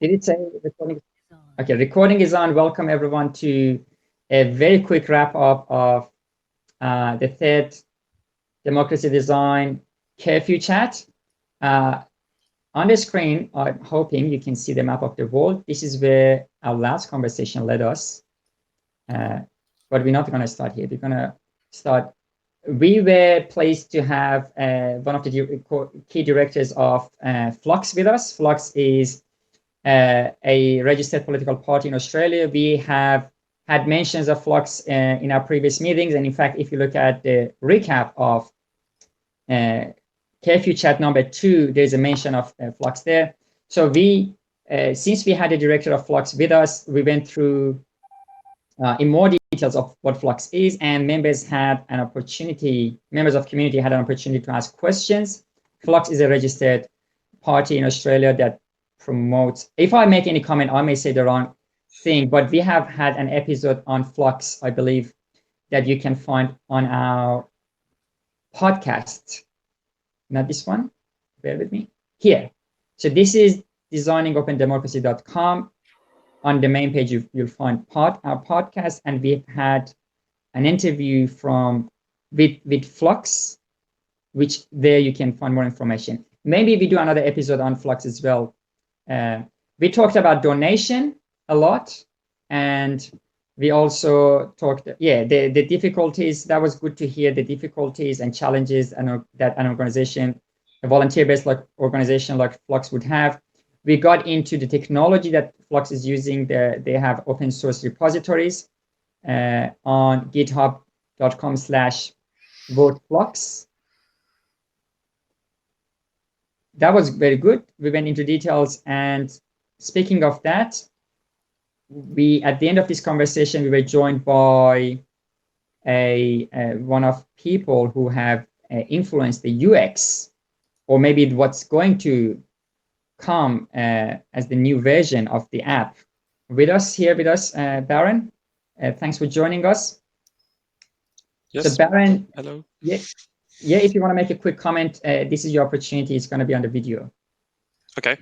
Did it say recording? Okay, recording is on. Welcome everyone to a very quick wrap up of the third Democracy Design Curfew Chat. On the screen, I'm hoping you can see the map of the world. This is where our last conversation led us. But we're not going to start here. We're going to start. We were pleased to have one of the key directors of Flux with us. Flux is a registered political party in Australia. We have had mentions of Flux in our previous meetings. And in fact, if you look at the recap of Curfew Chat number 2, there's a mention of Flux there. So we, since we had the director of Flux with us, we went through in more details of what Flux is, and members of community had an opportunity to ask questions. Flux is a registered party in Australia that promotes, if I make any comment, I may say the wrong thing, but we have had an episode on Flux, I believe, that you can find on our podcast. Not this one, bear with me, here. So this is designingopendemocracy.com. On the main page, you'll find our podcast, and we've had an interview with Flux, which there you can find more information. Maybe we do another episode on Flux as well. We talked about donation a lot, and we also talked, the difficulties. That was good to hear the difficulties and challenges that an organization, a volunteer-based organization like Flux would have. We got into the technology that Flux is using. They have open source repositories on github.com/voteflux. That was very good. We went into details. And speaking of that, at the end of this conversation, we were joined by one of people who have influenced the UX, or maybe what's going to come as the new version of the app. With us, Baron. Thanks for joining us. Yes. So Baron, hello. Yeah, if you want to make a quick comment, this is your opportunity. It's going to be on the video. Okay.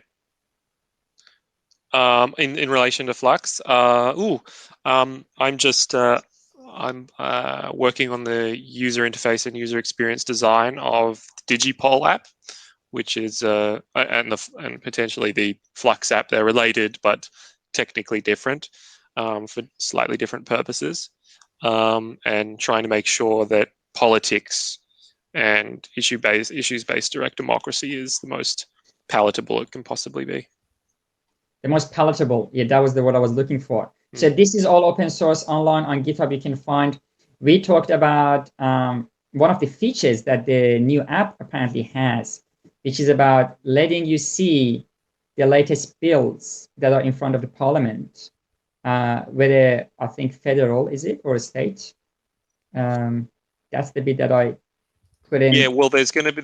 In relation to Flux, I'm just I'm working on the user interface and user experience design of the Digipol app, which is and potentially the Flux app. They're related but technically different for slightly different purposes, and trying to make sure that politics and issues-based direct democracy is the most palatable it can possibly be. The most palatable, yeah, that was the word I was looking for. So this is all open source online on GitHub. You can find. We talked about one of the features that the new app apparently has, which is about letting you see the latest bills that are in front of the parliament, whether I think federal is it or state. That's the bit that I put in. Yeah, well, there's going to be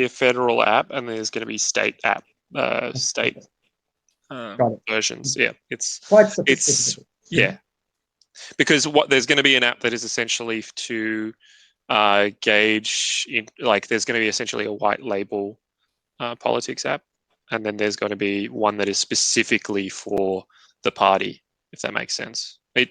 a federal app, and there's going to be state app, versions. Yeah, it's quite sophisticated. Because there's going to be an app that is essentially to gauge there's going to be essentially a white label politics app, and then there's going to be one that is specifically for the party, if that makes sense. We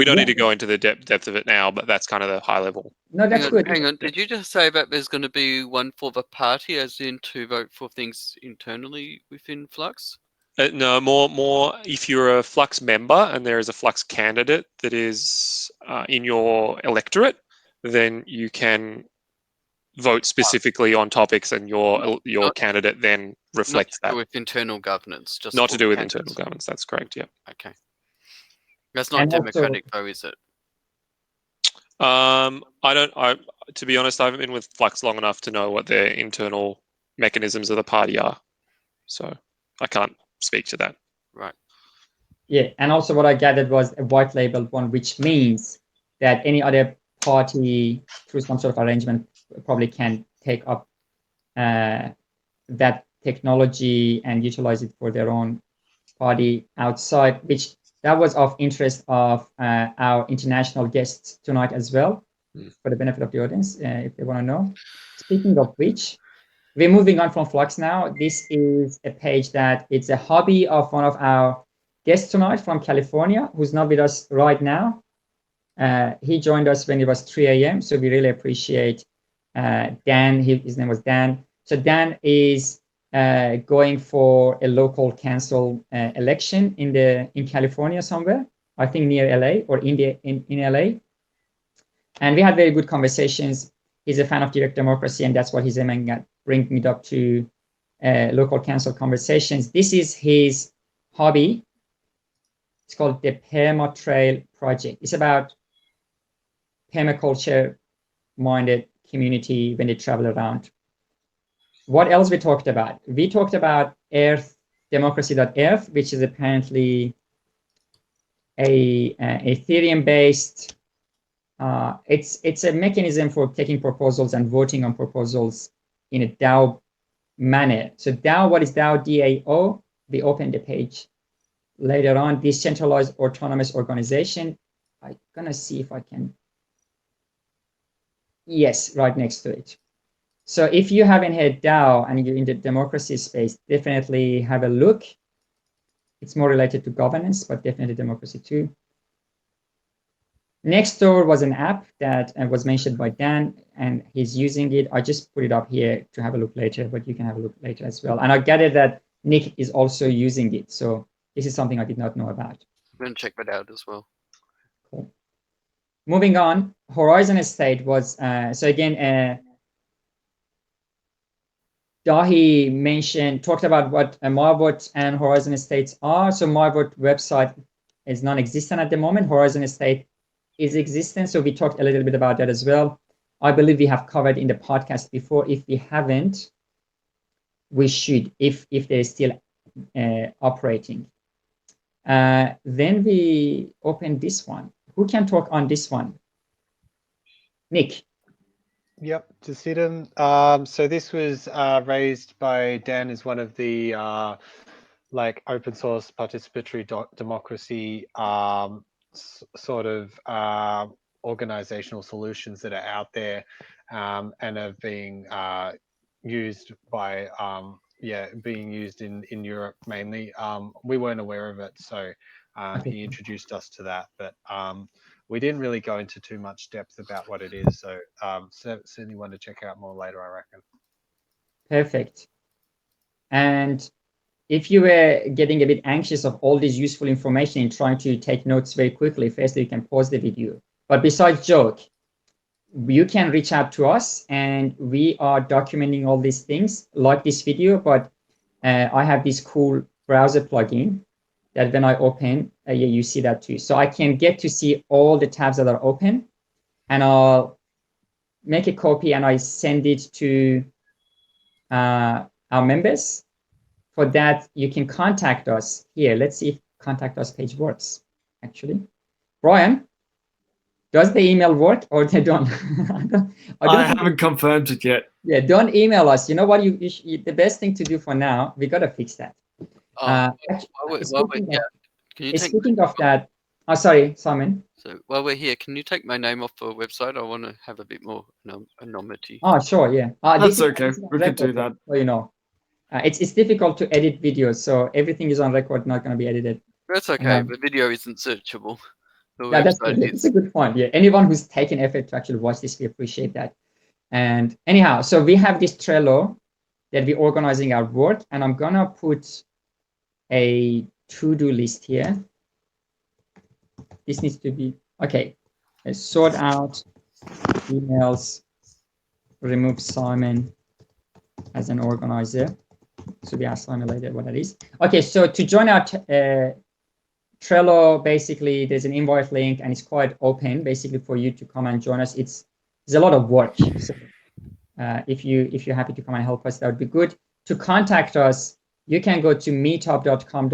don't need to go into the depth of it now, but that's kind of the high level. No, that's good. Hang on, did you just say that there's going to be one for the party, as in to vote for things internally within Flux? No, more if you're a Flux member and there is a Flux candidate that is in your electorate, then you can vote specifically on topics, and your candidate then reflects that. Not to do with internal governance, just not to do with internal governance. That's correct. Yeah. Okay. That's not democratic, though, is it? To be honest, I haven't been with Flux long enough to know what their internal mechanisms of the party are, so I can't speak to that. Right. Yeah, and also what I gathered was a white labeled one, which means that any other party through some sort of arrangement probably can take up that technology and utilize it for their own party outside, which that was of interest of our international guests tonight as well, for the benefit of the audience, if they want to know. Speaking of which, we're moving on from Flux now. This is a page that it's a hobby of one of our guests tonight from California, who's not with us right now. He joined us when it was 3 a.m. So we really appreciate Dan. His name was Dan. So Dan is going for a local council election in California somewhere, I think near LA or in LA. And we had very good conversations. He's a fan of direct democracy, and that's what he's aiming at, bringing it up to local council conversations. This is his hobby. It's called the Perma Trail Project. It's about permaculture-minded community when they travel around. What else we talked about? We talked about Earth, democracy.earth, which is apparently a Ethereum-based. It's a mechanism for taking proposals and voting on proposals in a DAO manner. So DAO, what is DAO? DAO. We opened the page later on. Decentralized autonomous organization. I'm gonna see if I can. Yes, right next to it. So if you haven't heard DAO and you're in the democracy space, definitely have a look. It's more related to governance, but definitely democracy too. Nextdoor was an app that was mentioned by Dan, and he's using it. I just put it up here to have a look later, but you can have a look later as well. And I gathered that Nick is also using it. So this is something I did not know about. I'm going to check that out as well. Cool. Moving on, Horizon Estate was, so again, Dahi talked about what MyVote and Horizon Estates are. So MyVote website is non-existent at the moment. Horizon Estate is existent. So we talked a little bit about that as well. I believe we have covered in the podcast before. If we haven't, we should, if they're still operating. Then we open this one. Who can talk on this one? Nick. Yep, Decidim. So this was raised by Dan as one of the like open source participatory democracy sort of organizational solutions that are out there and are being used by being used in Europe mainly. We weren't aware of it, so he introduced us to that, but we didn't really go into too much depth about what it is. So certainly want to check out more later, I reckon. Perfect. And if you were getting a bit anxious of all this useful information and trying to take notes very quickly, firstly, you can pause the video. But besides joke, you can reach out to us, and we are documenting all these things like this video, but I have this cool browser plugin that when I open, you see that too. So I can get to see all the tabs that are open, and I'll make a copy and I send it to our members. For that, you can contact us here. Let's see if contact us page works, actually. Brian, does the email work or they don't? I haven't confirmed it yet. Yeah, don't email us. You know what? The best thing to do for now, we got to fix that. Speaking of that, oh, sorry, Simon. So while we're here, can you take my name off the website? I want to have a bit more anonymity. Oh, sure, yeah. That's okay. We can do that. So, you know, it's difficult to edit videos, so everything is on record, not going to be edited. That's okay. The video isn't searchable. Yeah, that's a good point. Yeah, anyone who's taken effort to actually watch this, we appreciate that. And anyhow, so we have this Trello that we're organizing our work, and I'm gonna put a to-do list here. This needs to be okay. Let's sort out emails, remove Simon as an organizer. So we ask Simon later what that is. Okay, so to join our Trello, basically there's an invite link and it's quite open basically for you to come and join us. It's a lot of work. So if you're happy to come and help us, that would be good. To contact us, you can go to meetup.com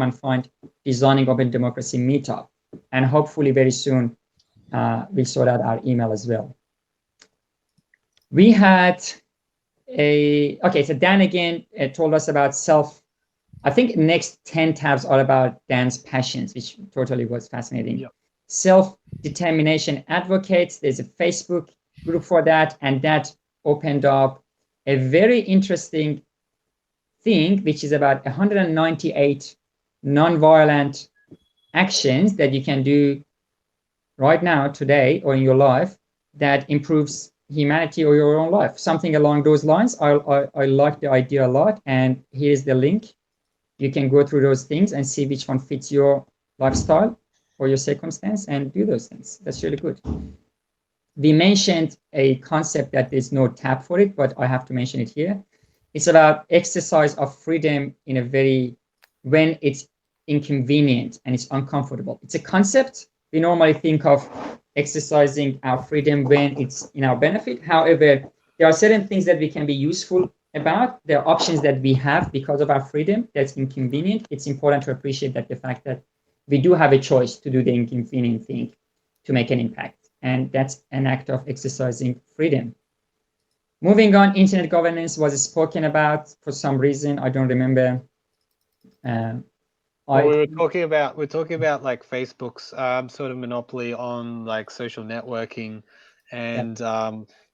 and find Designing Open Democracy Meetup. And hopefully very soon we'll sort out our email as well. We had so Dan again told us about I think next 10 tabs are about Dan's passions, which totally was fascinating. Yep. Self-determination advocates, there's a Facebook group for that, and that opened up a very interesting thing, which is about 198 non-violent actions that you can do right now, today, or in your life that improves humanity or your own life. Something along those lines. I like the idea a lot. And here's the link. You can go through those things and see which one fits your lifestyle or your circumstance and do those things. That's really good. We mentioned a concept that there's no tab for it, but I have to mention it here. It's about exercise of freedom in a when it's inconvenient and it's uncomfortable. It's a concept. We normally think of exercising our freedom when it's in our benefit. However, there are certain things that we can be useful about. There are options that we have because of our freedom that's inconvenient. It's important to appreciate that the fact that we do have a choice to do the inconvenient thing to make an impact. And that's an act of exercising freedom. Moving on, internet governance was spoken about for some reason. I don't remember. We're talking about like Facebook's sort of monopoly on like social networking, and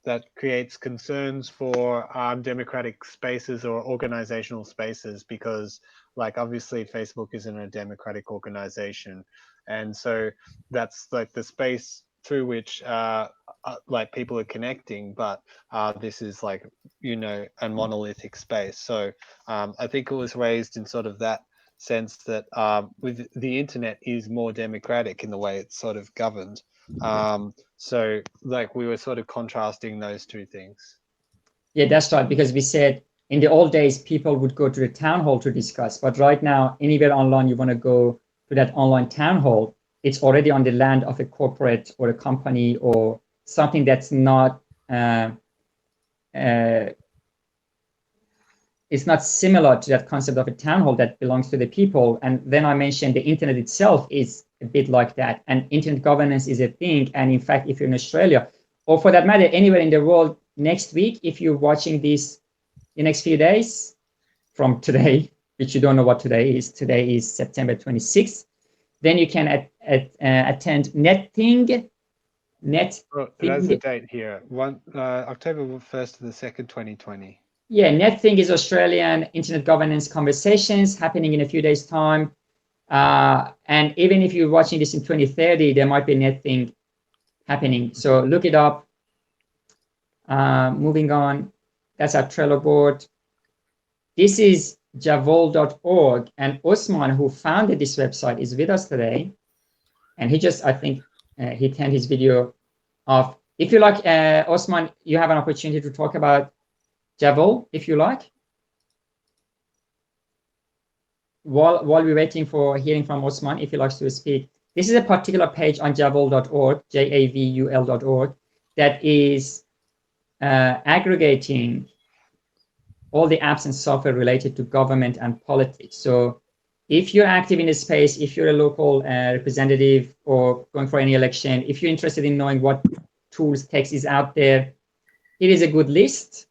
that creates concerns for democratic spaces or organizational spaces, because like obviously Facebook isn't a democratic organization, and so that's like the space through which like people are connecting, but this is like, you know, a monolithic space. So I think it was raised in sort of that sense that with the internet is more democratic in the way it's sort of governed. So like we were sort of contrasting those two things. Yeah, that's right, because we said in the old days people would go to the town hall to discuss, but right now anywhere online you want to go to that online town hall, it's already on the land of a corporate or a company or something that's not it's not similar to that concept of a town hall that belongs to the people. And then I mentioned the internet itself is a bit like that, and internet governance is a thing. And in fact, if you're in Australia, or for that matter, anywhere in the world, next week, if you're watching this the next few days from today, which you don't know what today is September 26th, then you can attend NetThing. That's the date here, October 1st to the 2nd, 2020. Yeah, NetThing is Australian internet governance conversations happening in a few days' time. And even if you're watching this in 2030, there might be NetThing happening. So look it up. Moving on, that's our Trello board. This is Javaorg, and Osman, who founded this website, is with us today. And he just, I think, he turned his video off. If you like, Osman, you have an opportunity to talk about Javaorg, if you like. While we're waiting for hearing from Osman, if he likes to speak, this is a particular page on Javaorg.org, Javul.org, that is aggregating all the apps and software related to government and politics. So if you're active in the space, if you're a local representative or going for any election, if you're interested in knowing what tools, text is out there, it is a good list.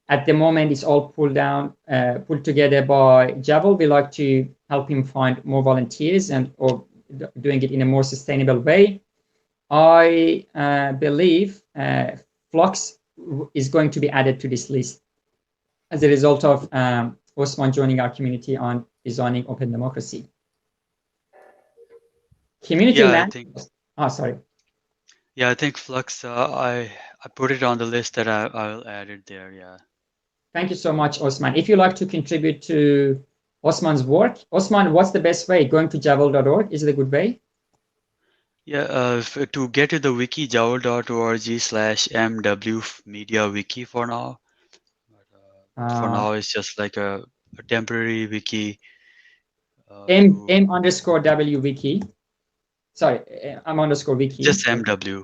At the moment, it's all pulled together by Javaorg. We like to help him find more volunteers or doing it in a more sustainable way. I believe Flux is going to be added to this list as a result of Osman joining our community on designing open democracy. Community land. Sorry. Yeah, I think Flux. I put it on the list that I'll add it there. Yeah. Thank you so much, Osman. If you like to contribute to Osman's work, Osman, what's the best way? Going to Javaorg.org, is it a good way? Yeah, to get to the wiki, javaorg/MW Media Wiki for now. For now, it's just like a temporary wiki. M_W wiki. Sorry, M_wiki. Just MW.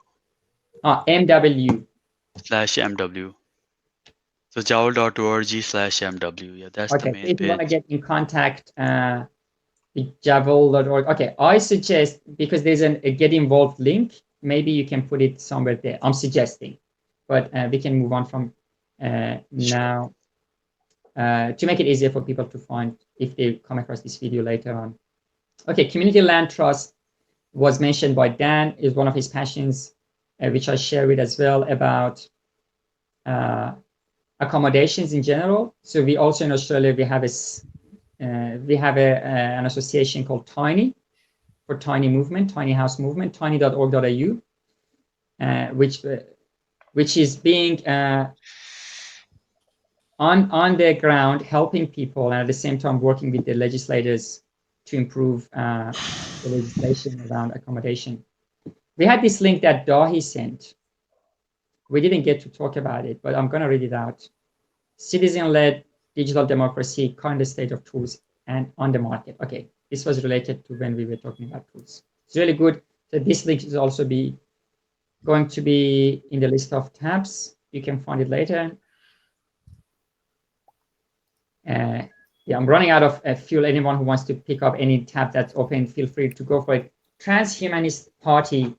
MW/MW. So javaorg.org/MW. Yeah, that's the main page. If you want to page. get in contact with Javaorg.org, okay, I suggest, because there's a get involved link, maybe you can put it somewhere there. I'm suggesting, but we can move on from now to make it easier for people to find if they come across this video later on. Okay, community land trust was mentioned by Dan, is one of his passions, which I share with as well, about accommodations in general. So we also in Australia we have an association called Tiny, for Tiny Movement, Tiny House Movement, tiny.org.au, which is being on the ground helping people, and at the same time working with the legislators to improve the legislation around accommodation. We had this link that Dahi sent. We didn't get to talk about it, but I'm going to read it out. Citizen-led digital democracy, current state of tools and on the market. Okay, this was related to when we were talking about tools. It's really good. So this link is also going to be in the list of tabs. You can find it later. Yeah, I'm running out of fuel. Anyone who wants to pick up any tab that's open, feel free to go for it. Transhumanist Party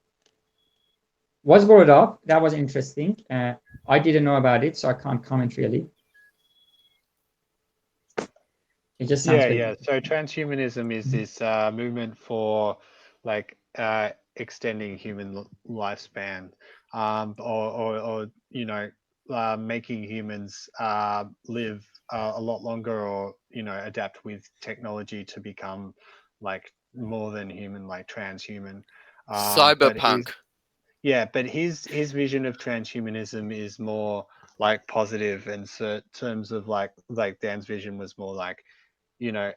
was brought up. That was interesting. I didn't know about it, so I can't comment really. It just sounds yeah. So transhumanism is this movement for like extending human lifespan, or you know, making humans live a lot longer, or you know, adapt with technology to become like more than human, like transhuman. Cyberpunk. But his vision of transhumanism is more like positive, and so terms of like Dan's vision was more like, you know,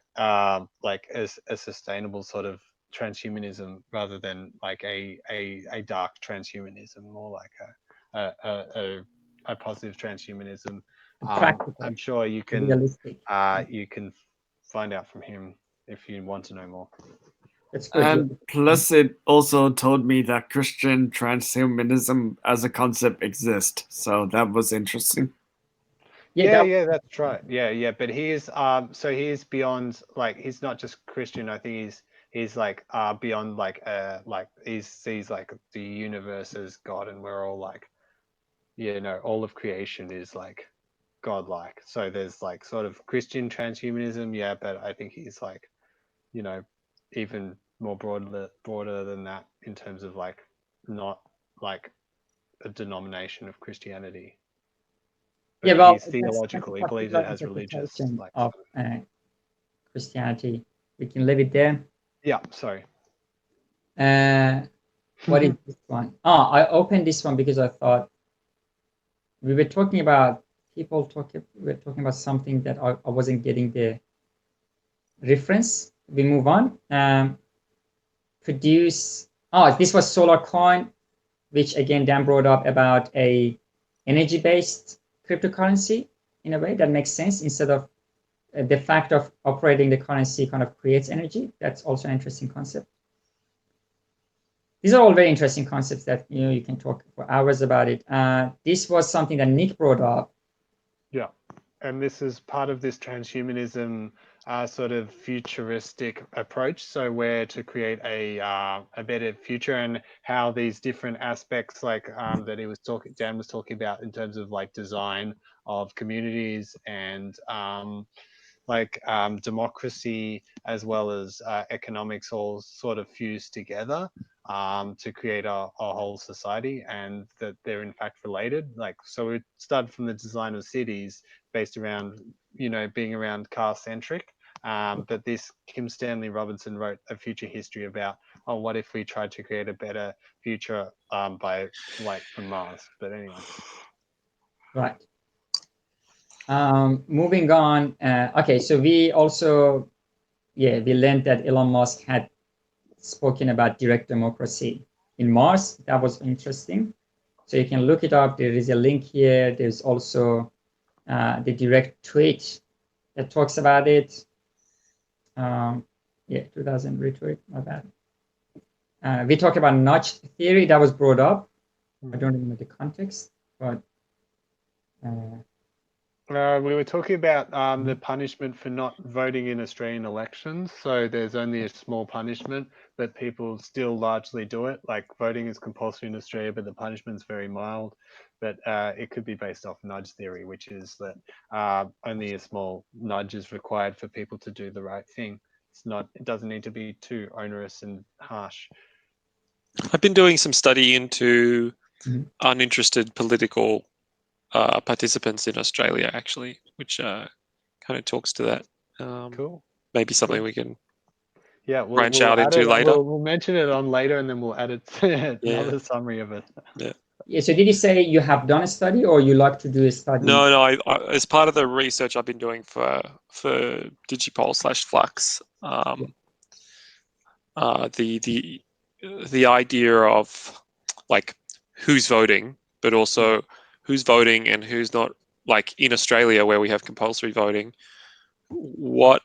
like as a sustainable sort of transhumanism rather than like a dark transhumanism, more like a positive transhumanism. practical. I'm sure you can Realistic. find out from him if you want to know more. That's good. And plus, it also told me that Christian transhumanism as a concept exists. So that was interesting. Yeah, that's right. Yeah. But he is so he is beyond, like, he's not just Christian. I think he's like beyond like he sees like the universe as God, and we're all like, you know, all of creation is like godlike. So there's like sort of Christian transhumanism, yeah, but I think he's like, you know, even more broader than that in terms of like not like a denomination of Christianity. But yeah, well, he's theological. He believes it has religious like of Christianity. We can leave it there. Yeah, sorry. What is this one? I opened this one because I thought we were talking about we were talking about something that I wasn't getting the reference. We move on. This was SolarCoin, which again Dan brought up about a energy-based cryptocurrency in a way that makes sense. Instead of the fact of operating the currency kind of creates energy. That's also an interesting concept. These are all very interesting concepts that you can talk for hours about it. This was something that Nick brought up. Yeah, and this is part of this transhumanism sort of futuristic approach. So where to create a better future, and how these different aspects like that Dan was talking about in terms of like design of communities and democracy as well as economics all sort of fused together to create a whole society, and that they're in fact related. Like, so we started from the design of cities based around, you know, being around car centric. But this Kim Stanley Robinson wrote a future history about, what if we tried to create a better future by like from Mars? But anyway. Right. Moving on. Okay, so we also, we learned that Elon Musk had spoken about direct democracy in Mars. That was interesting. So you can look it up. There is a link here. There's also the direct tweet that talks about it. 2000 retweet, not bad. We talked about nudge theory that was brought up. I don't remember the context, but we were talking about the punishment for not voting in Australian elections. So there's only a small punishment, but people still largely do it. Like, voting is compulsory in Australia, but the punishment's very mild. But it could be based off nudge theory, which is that only a small nudge is required for people to do the right thing. It doesn't need to be too onerous and harsh. I've been doing some study into uninterested political participants in Australia, actually, which kind of talks to that. Cool. Maybe something Cool. we can Yeah, branch we'll out add into it. later. We'll mention it on later, and then we'll add it to another summary of it. Yeah, so did you say you have done a study or you like to do a study? No. I as part of the research I've been doing for Digipol/Flux, the idea of like who's voting, but also who's voting and who's not. Like in Australia, where we have compulsory voting, what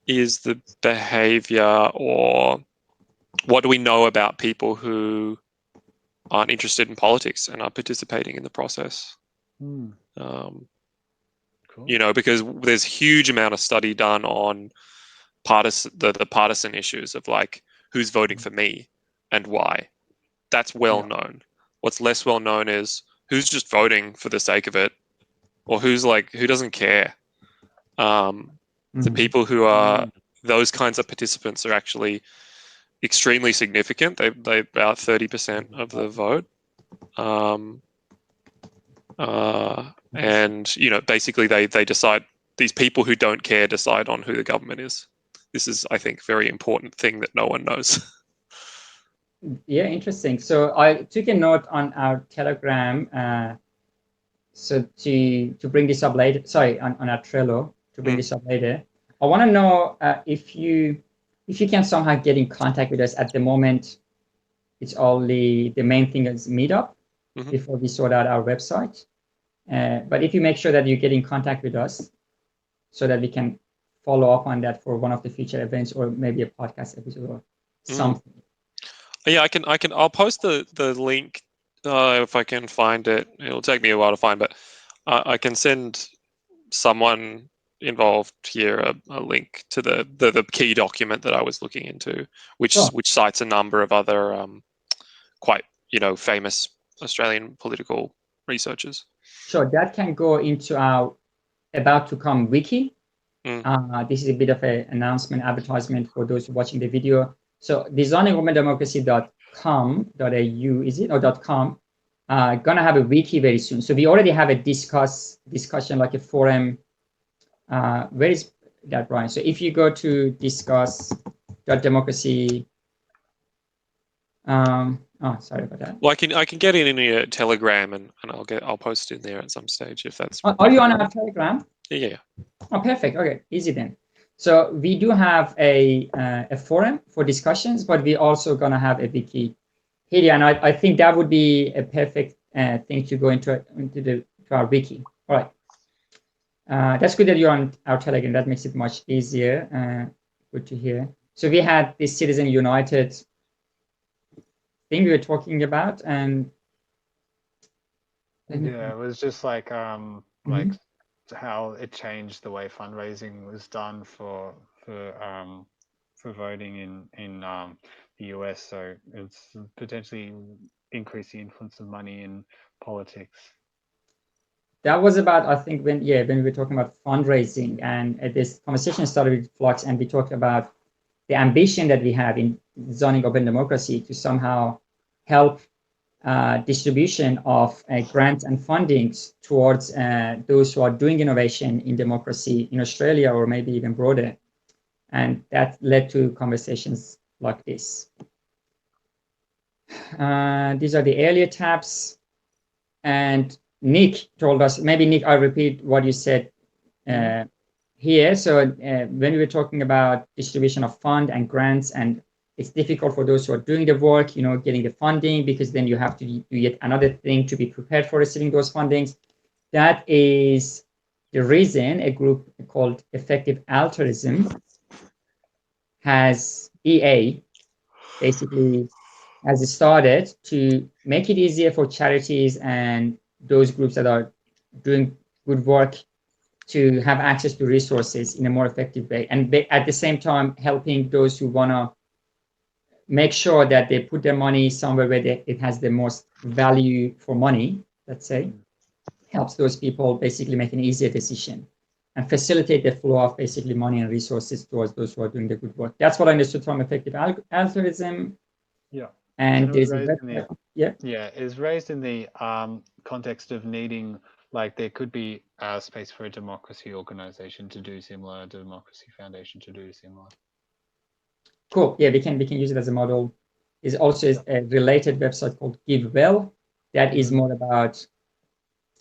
is the behavior, or what do we know about people who aren't interested in politics and are participating in the process? Cool. You know, because there's huge amount of study done on the partisan issues of like who's voting for me and why. That's well known. What's less well known is who's just voting for the sake of it, or who doesn't care. The people who are those kinds of participants are actually extremely significant. They about 30% of the vote. And you know, basically they decide. These people who don't care decide on who the government is. This is, I think, very important thing that no one knows. Yeah, interesting. So I took a note on our Telegram. So to bring this up later, sorry, on our Trello to bring this up later. I want to know if you can somehow get in contact with us. At the moment, it's only the main thing is Meetup before we sort out our website. But if you make sure that you get in contact with us so that we can follow up on that for one of the future events or maybe a podcast episode or something. Yeah, I'll post the link if I can find it. It'll take me a while to find, but I can send someone involved here a link to the key document that I was looking into, which cites a number of other quite famous Australian political researchers. Sure, that can go into our about to come wiki. This is a bit of an announcement, advertisement for those watching the video. So designingourdemocracy.com.au, is it, or .com? Gonna have a wiki very soon. So we already have a discussion, like a forum. Where is that, Brian? So if you go to discuss.democracy, sorry about that. Well, I can get it in a Telegram and I'll post it in there at some stage if that's. Are you on our Telegram? Yeah. Oh, perfect. Okay, easy then. So we do have a forum for discussions, but we're also gonna have a wiki here, and I think that would be a perfect thing to go into our wiki. All right. That's good that you're on our Telegram. That makes it much easier. Good to hear. So we had this Citizen United thing we were talking about, and yeah, it was just like like how it changed the way fundraising was done for voting in the US. So it's potentially increase the influence of money in politics. That was about, I think, when we were talking about fundraising, and this conversation started with Flux, and we talked about the ambition that we have in designing open democracy to somehow help distribution of grants and fundings towards those who are doing innovation in democracy in Australia or maybe even broader. And that led to conversations like this. These are the earlier tabs. And Nick told us, maybe Nick, I'll repeat what you said here. So when we were talking about distribution of fund and grants, and it's difficult for those who are doing the work, getting the funding, because then you have to do yet another thing to be prepared for receiving those fundings. That is the reason a group called Effective Altruism has EA basically has started to make it easier for charities and those groups that are doing good work to have access to resources in a more effective way, and at the same time helping those who want to make sure that they put their money somewhere where it has the most value for money, let's say, helps those people basically make an easier decision and facilitate the flow of basically money and resources towards those who are doing the good work. That's what I understood from Effective Altruism. Yeah. And there's it was raised in the context of needing like there could be a space for a democracy organization to do similar, a democracy foundation to do similar. Cool. Yeah, we can use it as a model. There's also a related website called GiveWell that is more about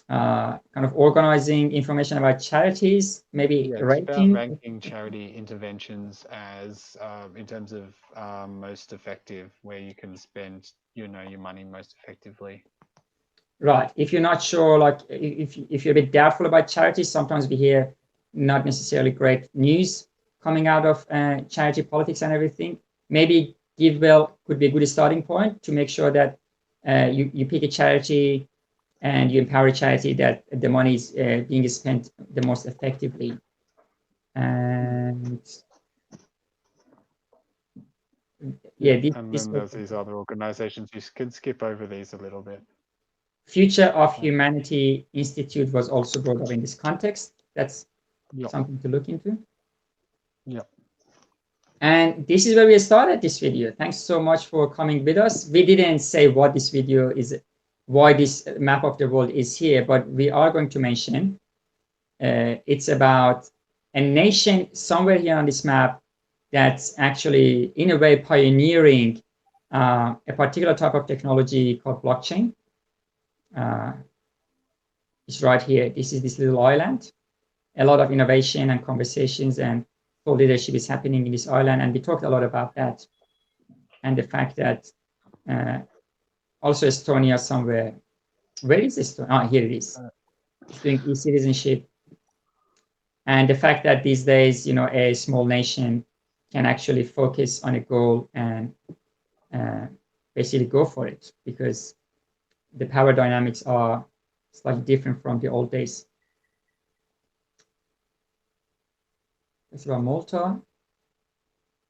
kind of organizing information about charities, maybe Yeah, it's about ranking charity interventions as in terms of most effective, where you can spend your money most effectively. Right. If you're not sure, like if you're a bit doubtful about charities, sometimes we hear not necessarily great news coming out of charity politics and everything. Maybe GiveWell could be a good starting point to make sure that you pick a charity and you empower a charity that the money is being spent the most effectively. And yeah, and then there's these other organizations. You can skip over these a little bit. Future of Humanity Institute was also brought up in this context. That's something to look into. Yep. And this is where we started this video. Thanks so much for coming with us. We didn't say what this video is, why this map of the world is here, but we are going to mention it's about a nation somewhere here on this map that's actually, in a way, pioneering a particular type of technology called blockchain. It's right here. This is this little island. A lot of innovation and conversations and thought leadership is happening in this island, and we talked a lot about that. And the fact that also Estonia somewhere. Where is Estonia? Oh, here it is. It's doing e-citizenship. And the fact that these days, a small nation can actually focus on a goal and basically go for it, because the power dynamics are slightly different from the old days. That's about Malta.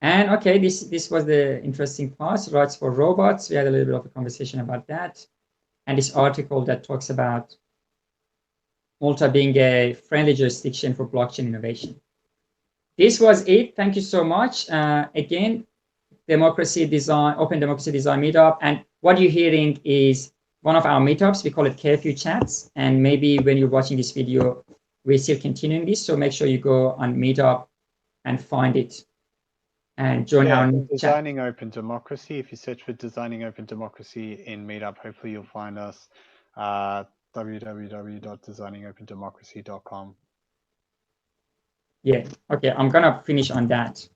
And okay, this was the interesting part, rights for robots. We had a little bit of a conversation about that. And this article that talks about Malta being a friendly jurisdiction for blockchain innovation. This was it. Thank you so much. Again, Democracy Design, Open Democracy Design Meetup. And what you're hearing is one of our meetups. We call it Curfew Chats. And maybe when you're watching this video, we're still continuing this. So make sure you go on Meetup and find it and join our Designing Open Democracy. If you search for Designing Open Democracy in Meetup, hopefully you'll find us. www.designingopendemocracy.com. Yeah. Okay. I'm gonna finish on that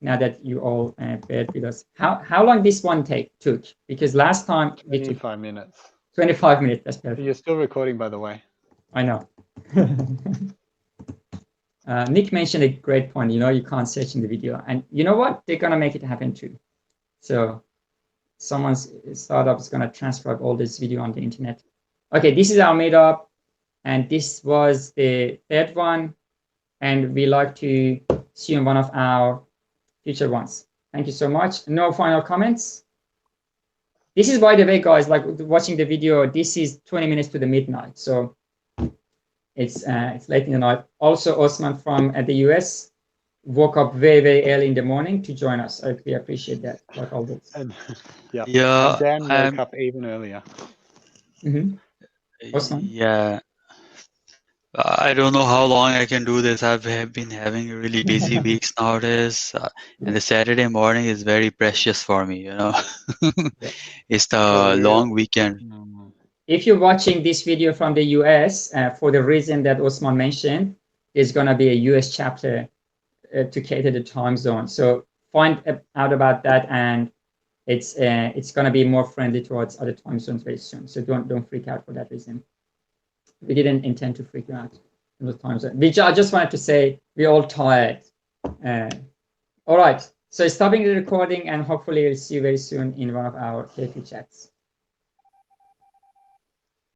now that you all bear with us. How long this one took? Because last time 25 minutes. 25 minutes. That's perfect. You're still recording, by the way. I know. Nick mentioned a great point. You can't search in the video, and you know what? They're gonna make it happen too. So someone's startup is gonna transcribe all this video on the internet. Okay, this is our meetup, and this was the third one, and we like to see you in one of our future ones. Thank you so much. No final comments. This is, by the way, guys, like watching the video, this is 20 minutes to the midnight, so it's late in the night. Also, Osman from the US woke up very, very early in the morning to join us. We appreciate that, like always. And, Yeah, and Dan woke up even earlier. Osman? Yeah. I don't know how long I can do this. I've been having really busy weeks nowadays, and the Saturday morning is very precious for me, It's the long weekend. If you're watching this video from the US, for the reason that Osman mentioned, there's going to be a US chapter to cater the time zone. So find out about that, and it's going to be more friendly towards other time zones very soon. So don't freak out for that reason. We didn't intend to freak you out in those time zones. I just wanted to say we're all tired. All right. So stopping the recording, and hopefully we'll see you very soon in one of our Curfew chats.